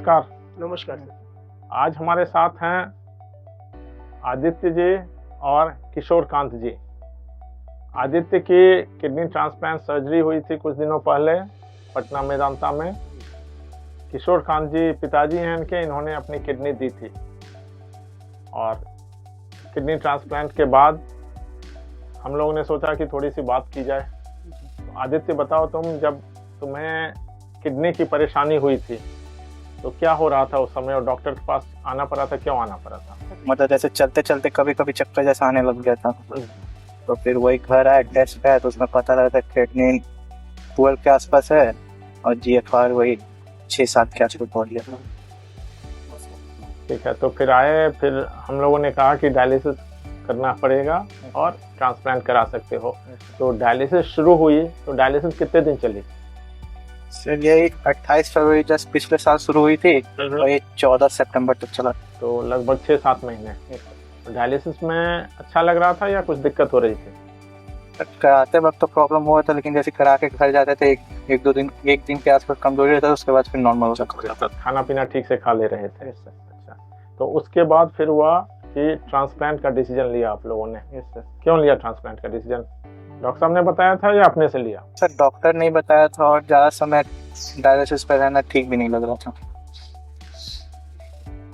नमस्कार। नमस्कार सर। आज हमारे साथ हैं आदित्य जी और किशोर कांत जी। आदित्य की किडनी ट्रांसप्लांट सर्जरी हुई थी कुछ दिनों पहले पटना मेदांता में। किशोर कांत जी पिताजी हैं इनके, इन्होंने अपनी किडनी दी थी और किडनी ट्रांसप्लांट के बाद हम लोगों ने सोचा कि थोड़ी सी बात की जाए। तो आदित्य बताओ, जब तुम्हें किडनी की परेशानी हुई थी तो क्या हो रहा था उस समय और डॉक्टर के पास आना पड़ा था, क्यों आना पड़ा था? मतलब जैसे चलते चलते कभी कभी चक्कर जैसा आने लग गया था, तो फिर वही घर आया, टेस्ट है तो उसमें पता लगा था क्रिएटिनिन 12 के आसपास है और GFR वही 6-7 के आसपास पहुंच गया था। ठीक है, तो फिर आए, फिर हम लोगों ने कहा कि डायलिसिस करना पड़ेगा और ट्रांसप्लांट करा सकते हो। तो डायलिसिस शुरू हुई, तो डायलिसिस कितने दिन चली? सर यही 28 फरवरी जस्ट पिछले साल शुरू हुई थी और ये 14 सितंबर तक चला। तो लगभग 6-7 महीने। तो डायलिसिस में अच्छा लग रहा था या कुछ दिक्कत हो रही थी? कराते वक्त तो प्रॉब्लम हुआ था, लेकिन जैसे करा के घर जाते थे एक दिन के आसपास कमजोरी रहता था, उसके बाद फिर नॉर्मल हो जाता था। खाना पीना ठीक से खा ले रहे थे। अच्छा, तो उसके बाद फिर हुआ कि ट्रांसप्लांट का डिसीजन लिया आप लोगों ने। क्यों लिया ट्रांसप्लांट का डिसीजन? डॉक्टर साहब ने बताया था या अपने से लिया? सर डॉक्टर ने बताया था और ज़्यादा समय डायलिसिस पर रहना ठीक भी नहीं लग रहा था,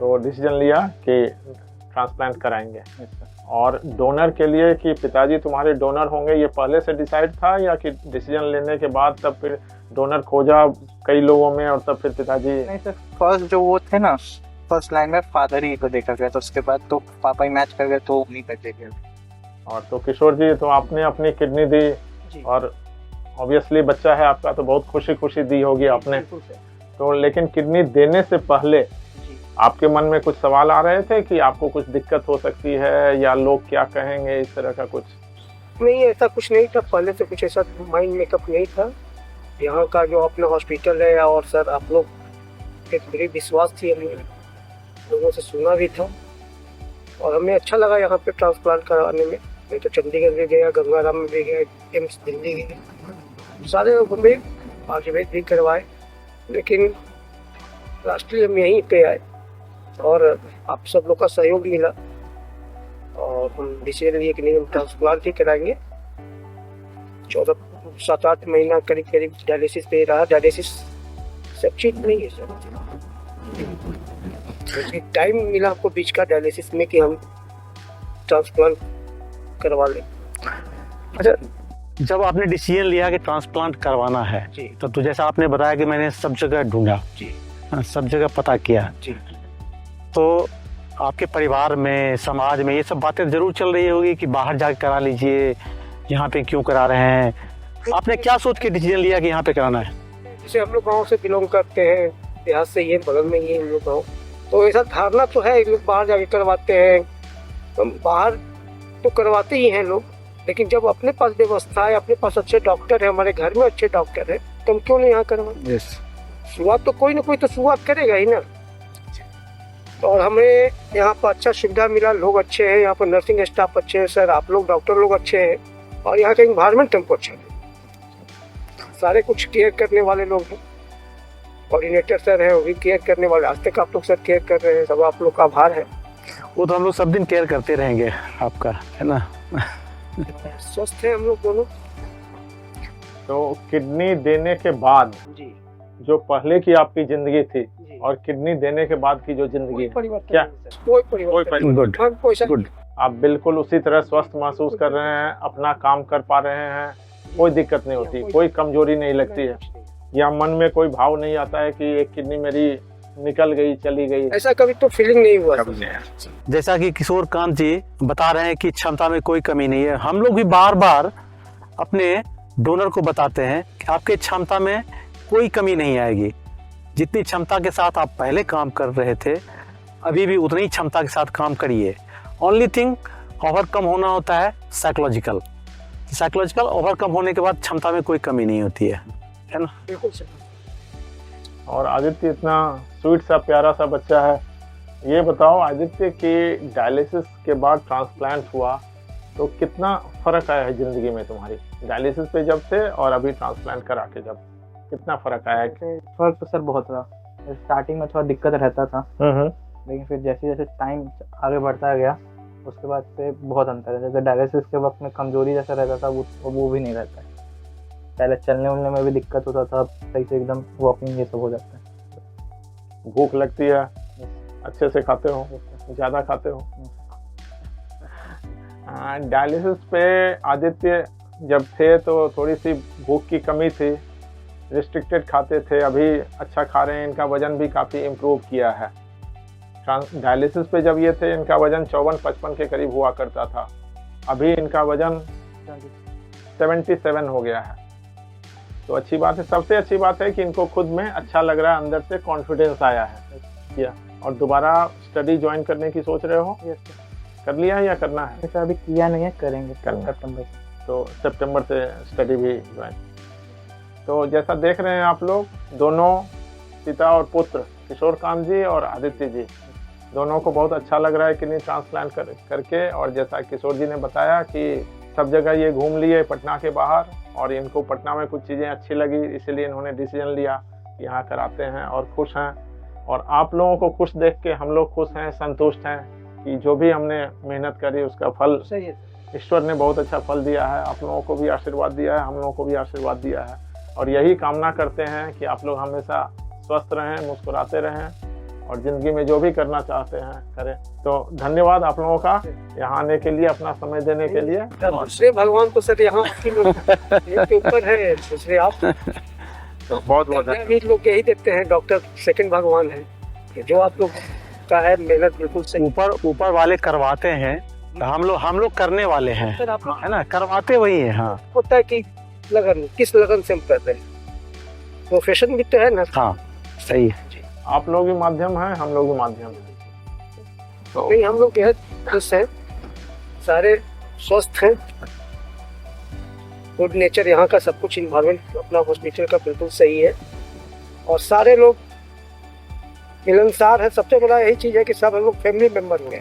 तो डिसीजन लिया कि ट्रांसप्लांट कराएंगे। और डोनर के लिए कि पिताजी तुम्हारे डोनर होंगे, ये पहले से डिसाइड था या कि डिसीजन लेने के बाद तब फिर डोनर खोजा कई लोगों में और तब फिर पिताजी? नहीं सर, फर्स्ट जो वो थे ना, फर्स्ट लाइन में फादर ही को देखा गया, तो उसके बाद तो पापा ही मैच कर गए, तो उन्हीं पर देखा गया। और तो किशोर जी, तो आपने अपनी किडनी दी और ऑब्वियसली बच्चा है आपका, तो बहुत खुशी दी होगी आपने। तो लेकिन किडनी देने से पहले आपके मन में कुछ सवाल आ रहे थे कि आपको कुछ दिक्कत हो सकती है या लोग क्या कहेंगे, इस तरह का कुछ? नहीं, ऐसा कुछ नहीं था। पहले से कुछ ऐसा माइंड मेकअप नहीं था। यहाँ का जो अपना हॉस्पिटल है और सर आप लोग एक बड़ी विश्वास थी, हमने लोगों से सुना भी था और हमें अच्छा लगा यहाँ पे ट्रांसप्लांट कराने में। मैं तो चंडीगढ़ भी गया, गंगाराम में भी गया, एम्स दिल्ली गया, सारे लोगों में पार्टिसिपेट भी करवाए, लेकिन लास्टली हम यहीं पे आए और आप सब लोग का सहयोग मिला और हम डिसीजन लिए कि नहीं, हम ट्रांसप्लांट ही कराएंगे। 7-8 महीना करीब डायलिसिस पे रहा। डायलिसिस सब चीज नहीं है सर, टाइम मिला हमको बीच का डायलिसिस में कि हम ट्रांसप्लांट करवा लें। अच्छा, जब आपने डिसीजन लिया कि ट्रांसप्लांट करवाना है जी, तो जैसा आपने बताया कि मैंने सब जगह ढूंढा जी, सब जगह पता किया जी, तो आपके परिवार में, समाज में ये सब बातें जरूर चल रही होगी कि बाहर जाकर करा लीजिए, यहाँ पे क्यों करा रहे हैं? आपने क्या सोच के डिसीजन लिया कि यहाँ पे कराना है? जैसे हम लोग गाँव से बिलोंग करते हैं, देहात से, ये बगल में ये हम लोग गाँव, तो ऐसा धारणा तो है लोग बाहर जाके करवाते हैं। तो बाहर तो करवाते ही हैं लोग, लेकिन जब अपने पास व्यवस्था है, अपने पास अच्छे डॉक्टर है, हमारे घर में अच्छे डॉक्टर है, तो हम क्यों नहीं यहाँ करवाएं? शुरुआत तो कोई ना कोई तो शुरुआत करेगा ही ना। और हमें यहाँ पर अच्छा सुविधा मिला, लोग अच्छे हैं, यहाँ पर नर्सिंग स्टाफ अच्छे हैं, सर आप लोग डॉक्टर लोग अच्छे हैं और यहाँ का इन्वायरमेंट हमको अच्छा है। सारे कुछ केयर करने वाले लोग हैं, कोऑर्डिनेटर सर है, वो भी केयर करने वाले, आज तक आप लोग सर केयर कर रहे हैं, सब आप लोग का आभार है। वो तो हम लोग सब दिन केयर करते रहेंगे आपका, है ना? स्वस्थ है हम लोग दोनों। तो किडनी देने के बाद जी, जो पहले की आपकी जिंदगी थी जी, और किडनी देने के बाद की जो जिंदगी कोई है, परिवर्तन क्या? नहीं सर, कोई परिवर्तन नहीं। गुड हाँ, कोई सा गुड। आप बिल्कुल उसी तरह स्वस्थ महसूस कर रहे हैं, अपना काम कर पा रहे हैं, कोई दिक्कत नहीं होती, कोई कमजोरी नहीं लगती है, या मन में कोई भाव नहीं आता है कि एक किडनी मेरी निकल गई, चली गई? ऐसा कभी तो फीलिंग नहीं हुआ। जैसा कि किशोर कांत जी बता रहे हैं कि क्षमता में कोई कमी नहीं है, हम लोग भी बार बार अपने डोनर को बताते हैं कि आपके क्षमता में कोई कमी नहीं आएगी। जितनी क्षमता के साथ आप पहले काम कर रहे थे, अभी भी उतनी क्षमता के साथ काम करिए। ओनली थिंग ओवरकम होना होता है साइकोलॉजिकल ओवरकम होने के बाद क्षमता में कोई कमी नहीं होती है ना? बिल्कुल सर। और आदित्य इतना स्वीट सा प्यारा सा बच्चा है। ये बताओ आदित्य कि डायलिसिस के बाद ट्रांसप्लांट हुआ तो कितना फर्क आया है जिंदगी में तुम्हारी? डायलिसिस पे जब थे और अभी ट्रांसप्लांट करा के जब, कितना फर्क आया है? फर्क तो सर बहुत रहा। स्टार्टिंग में थोड़ा दिक्कत रहता था, लेकिन फिर जैसे जैसे टाइम आगे बढ़ता गया उसके बाद से बहुत अंतर है। जैसे डायलिसिस के वक्त में कमजोरी जैसा रहता था वो भी नहीं रहता है। पहले चलने उलने में भी दिक्कत होता था, अब सही से एकदम वॉकिंग ये सब हो जाता है। भूख लगती है, अच्छे से खाते हो, ज़्यादा खाते हो। डायलिसिस पे आदित्य जब थे तो थोड़ी सी भूख की कमी थी, रिस्ट्रिक्टेड खाते थे, अभी अच्छा खा रहे हैं, इनका वजन भी काफ़ी इम्प्रूव किया है। डायलिसिस पे जब ये थे इनका वजन 54-55 के करीब हुआ करता था, अभी इनका वजन 77 हो गया है। तो अच्छी बात है, सबसे अच्छी बात है कि इनको खुद में अच्छा लग रहा है, अंदर से कॉन्फिडेंस आया है। और दोबारा स्टडी ज्वाइन करने की सोच रहे हो? कर लिया है या करना है? ऐसा अभी किया नहीं है, करेंगे सितंबर से। तो सितंबर से स्टडी भी ज्वाइन। तो जैसा देख रहे हैं आप लोग, दोनों पिता और पुत्र किशोर कांत जी और आदित्य जी दोनों को बहुत अच्छा लग रहा है किडनी ट्रांसप्लांट करके। और जैसा किशोर जी ने बताया कि सब जगह ये घूम लिए पटना के बाहर, और इनको पटना में कुछ चीज़ें अच्छी लगी, इसीलिए इन्होंने डिसीजन लिया कि यहाँ कराते हैं और खुश हैं। और आप लोगों को खुश देख के हम लोग खुश हैं, संतुष्ट हैं कि जो भी हमने मेहनत करी उसका फल सही है। ईश्वर ने बहुत अच्छा फल दिया है। आप लोगों को भी आशीर्वाद दिया है, हम लोगों को भी आशीर्वाद दिया है, और यही कामना करते हैं कि आप लोग हमेशा स्वस्थ रहें, मुस्कुराते रहें और ज़िंदगी में जो भी करना चाहते हैं करें। तो धन्यवाद आप लोगों का यहाँ आने के लिए, अपना समय देने के लिए। दूसरे भगवान तो सर यहाँ के ऊपर है, दूसरे आप तो बहुत बहुत भी लोग यही देते हैं, डॉक्टर सेकंड भगवान है। जो आप लोग का है मेहनत बिल्कुल सही। ऊपर वाले करवाते हैं, हम लोग करने वाले हैं, सर आप लोग है ना, करवाते वही है। हाँ, होता है कि लगन, किस लगन से हम कर रहे हैं, प्रोफेशन भी तो है ना। हाँ सही है। आप लोग भी माध्यम हैं, हम लोग भी माध्यम हैं। तो नहीं, हम लोग बेहद खुश हैं, सारे स्वस्थ हैं, गुड नेचर यहाँ का, सब कुछ इन्वायरमेंट अपना हॉस्पिटल का बिल्कुल सही है, और सारे लोग मिलनसार है। सबसे बड़ा यही चीज है कि सब हम लोग फैमिली मेंबर हुए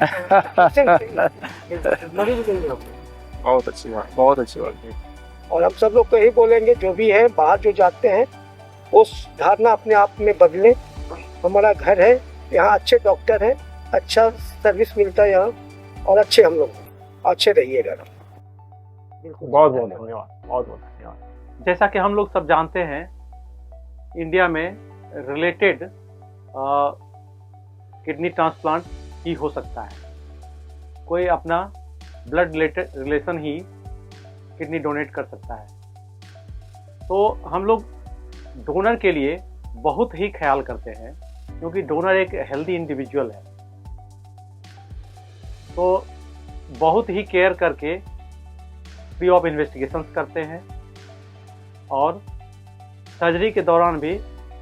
बहुत अच्छी बात, बहुत अच्छी बात। और हम सब लोग को यही बोलेंगे, जो भी है बाहर जो जाते हैं उस धारणा अपने आप में बदले। हमारा घर है, यहाँ अच्छे डॉक्टर हैं, अच्छा सर्विस मिलता है यहाँ, और अच्छे हम लोग अच्छे रहिएगा। बहुत बहुत धन्यवाद, बहुत बहुत धन्यवाद। जैसा कि हम लोग सब जानते हैं, इंडिया में रिलेटेड किडनी ट्रांसप्लांट ही हो सकता है। कोई अपना ब्लड रिलेशन ही किडनी डोनेट कर सकता है। तो हम लोग डोनर के लिए बहुत ही ख्याल करते हैं, क्योंकि डोनर एक हेल्दी इंडिविजुअल है। तो बहुत ही केयर करके फ्री ऑफ इन्वेस्टिगेशंस करते हैं, और सर्जरी के दौरान भी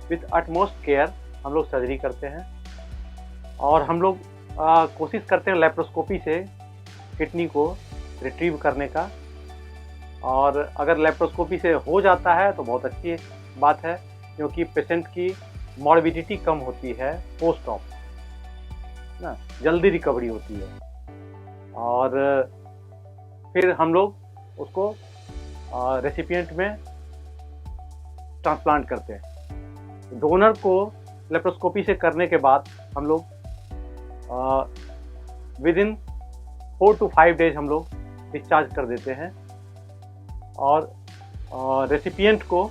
विथ अटमोस्ट केयर हम लोग सर्जरी करते हैं। और हम लोग कोशिश करते हैं लेप्रोस्कोपी से किडनी को रिट्रीव करने का, और अगर लेप्रोस्कोपी से हो जाता है तो बहुत अच्छी बात है, क्योंकि पेशेंट की मॉर्बिडिटी कम होती है पोस्ट ऑप ना, जल्दी रिकवरी होती है। और फिर हम लोग उसको रेसिपिएंट में ट्रांसप्लांट करते हैं। डोनर को लेप्रोस्कोपी से करने के बाद हम लोग विद इन 4 to 5 डेज हम लोग डिस्चार्ज कर देते हैं, और रेसिपिएंट को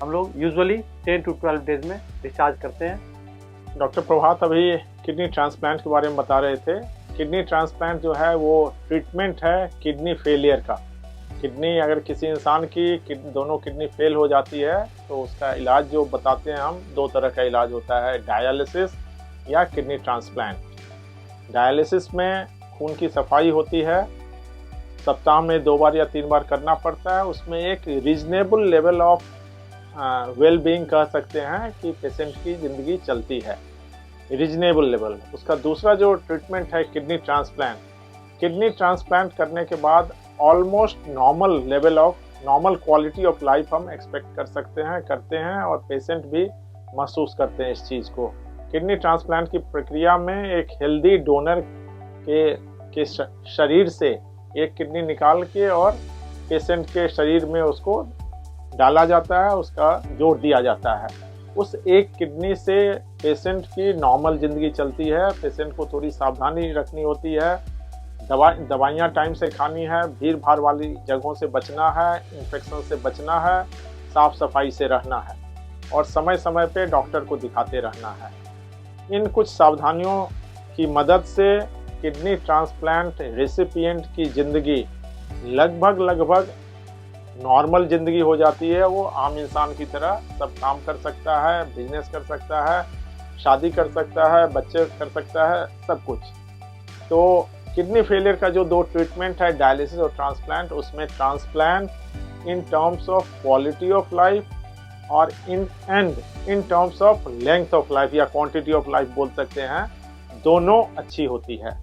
हम लोग यूजुअली 10 to 12 डेज में डिस्चार्ज करते हैं। डॉक्टर प्रभात अभी किडनी ट्रांसप्लांट के बारे में बता रहे थे। किडनी ट्रांसप्लांट जो है वो ट्रीटमेंट है किडनी फेलियर का। किडनी अगर किसी इंसान की दोनों किडनी फेल हो जाती है तो उसका इलाज जो बताते हैं हम, 2 तरह का इलाज होता है, डायलिसिस या किडनी ट्रांसप्लांट। डायलिसिस में खून की सफाई होती है, सप्ताह में 2 बार या 3 बार करना पड़ता है। उसमें एक reasonable level of well being कह सकते हैं कि पेशेंट की ज़िंदगी चलती है, रीजनेबल लेवल। उसका दूसरा जो ट्रीटमेंट है किडनी ट्रांसप्लांट। किडनी ट्रांसप्लांट करने के बाद almost normal level of, normal quality of life हम एक्सपेक्ट कर सकते हैं, करते हैं, और पेशेंट भी महसूस करते हैं इस चीज़ को। किडनी ट्रांसप्लांट की प्रक्रिया में एक हेल्दी डोनर के शरीर से एक किडनी निकाल के और पेशेंट के शरीर में उसको डाला जाता है, उसका जोड़ दिया जाता है। उस एक किडनी से पेशेंट की नॉर्मल ज़िंदगी चलती है। पेशेंट को थोड़ी सावधानी रखनी होती है, दवाइयाँ टाइम से खानी है, भीड़ भाड़ वाली जगहों से बचना है, इन्फेक्शन से बचना है, साफ सफाई से रहना है और समय समय पे डॉक्टर को दिखाते रहना है। इन कुछ सावधानियों की मदद से किडनी ट्रांसप्लांट रेसिपिएंट की ज़िंदगी लगभग नॉर्मल ज़िंदगी हो जाती है। वो आम इंसान की तरह सब काम कर सकता है, बिजनेस कर सकता है, शादी कर सकता है, बच्चे कर सकता है, सब कुछ। तो किडनी फेलियर का जो दो ट्रीटमेंट है, डायलिसिस और ट्रांसप्लांट, उसमें transplant in terms of quality of life और in terms of length of life या क्वांटिटी ऑफ लाइफ बोल सकते हैं, दोनों अच्छी होती है।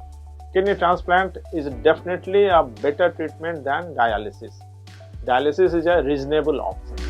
Kidney transplant is definitely a better treatment than dialysis. Dialysis is a reasonable option.